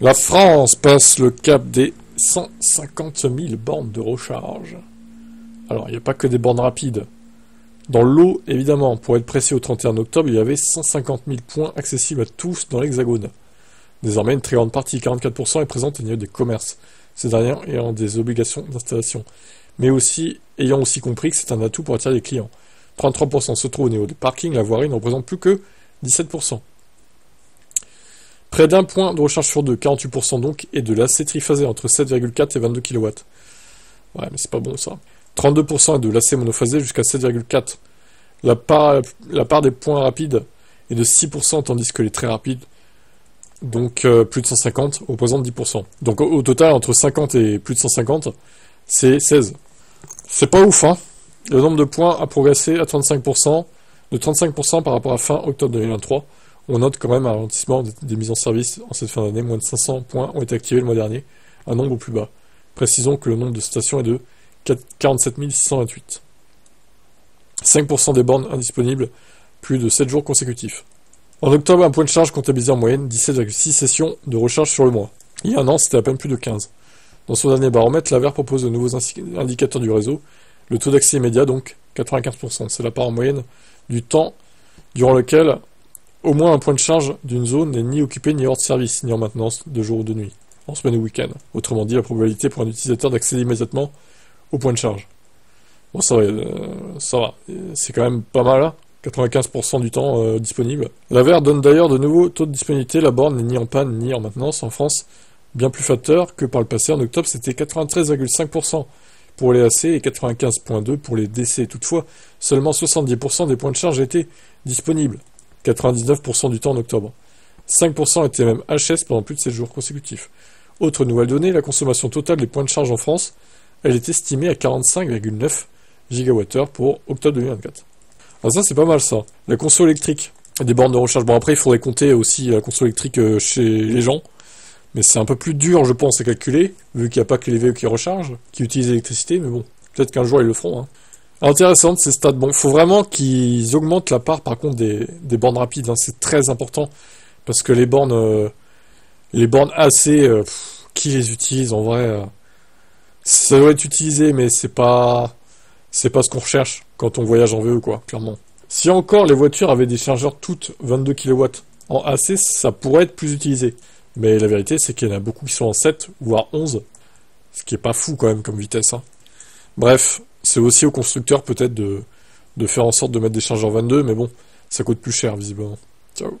La France passe le cap des 150 000 bornes de recharge. Alors, il n'y a pas que des bornes rapides. Dans l'eau, évidemment, pour être précis au 31 octobre, il y avait 150 000 points accessibles à tous dans l'Hexagone. Désormais, une très grande partie, 44%, est présente au niveau des commerces, ces derniers ayant des obligations d'installation, mais aussi ayant aussi compris que c'est un atout pour attirer les clients. 33% se trouvent au niveau des parkings, la voirie ne représente plus que 17%. Près d'un point de recharge sur deux, 48% donc, et de l'AC triphasé entre 7,4 et 22 kW. Ouais, mais c'est pas bon ça. 32% est de l'AC monophasé jusqu'à 7,4. La part des points rapides est de 6%, tandis que les très rapides, donc plus de 150, représentent 10%. Donc au total, entre 50 et plus de 150, c'est 16. C'est pas ouf, hein. Le nombre de points a progressé à 35%, de 35% par rapport à fin octobre 2023. On note quand même un ralentissement des mises en service en cette fin d'année. Moins de 500 points ont été activés le mois dernier, un nombre plus bas. Précisons que le nombre de stations est de 47 628. 5% des bornes indisponibles, plus de 7 jours consécutifs. En octobre, un point de charge comptabilisait en moyenne 17,6 sessions de recharge sur le mois. Il y a un an, c'était à peine plus de 15. Dans son dernier baromètre, l'AVER propose de nouveaux indicateurs du réseau. Le taux d'accès immédiat, donc, 95%. C'est la part en moyenne du temps durant lequel au moins un point de charge d'une zone n'est ni occupé ni hors de service, ni en maintenance de jour ou de nuit, en semaine ou week-end. Autrement dit, la probabilité pour un utilisateur d'accéder immédiatement au point de charge. Bon, ça va. C'est quand même pas mal, hein. 95% du temps disponible. L'AVER donne d'ailleurs de nouveaux taux de disponibilité. La borne n'est ni en panne ni en maintenance. En France, bien plus facteur que par le passé. En octobre, c'était 93,5% pour les AC et 95,2% pour les DC. Toutefois, seulement 70% des points de charge étaient disponibles. 99% du temps en octobre. 5% étaient même HS pendant plus de 7 jours consécutifs. Autre nouvelle donnée, la consommation totale des points de charge en France, elle est estimée à 45,9 GWh pour octobre 2024. Alors ça, c'est pas mal ça. La conso électrique des bornes de recharge. Bon, après, il faudrait compter aussi la conso électrique chez les gens. Mais c'est un peu plus dur, je pense, à calculer, vu qu'il n'y a pas que les VE qui rechargent, qui utilisent l'électricité, mais bon, peut-être qu'un jour ils le feront, hein. Intéressante ces stats. Bon, faut vraiment qu'ils augmentent la part, par contre, des bornes rapides, hein. C'est très important, parce que les bornes AC, qui les utilise en vrai ça doit être utilisé, mais c'est pas ce qu'on recherche quand on voyage en VE, quoi, clairement. Si encore les voitures avaient des chargeurs toutes 22 kW en AC, ça pourrait être plus utilisé. Mais la vérité, c'est qu'il y en a beaucoup qui sont en 7, voire 11, ce qui est pas fou quand même comme vitesse, hein. Bref, c'est aussi aux constructeurs peut-être de faire en sorte de mettre des chargeurs 22, mais bon, ça coûte plus cher visiblement. Ciao.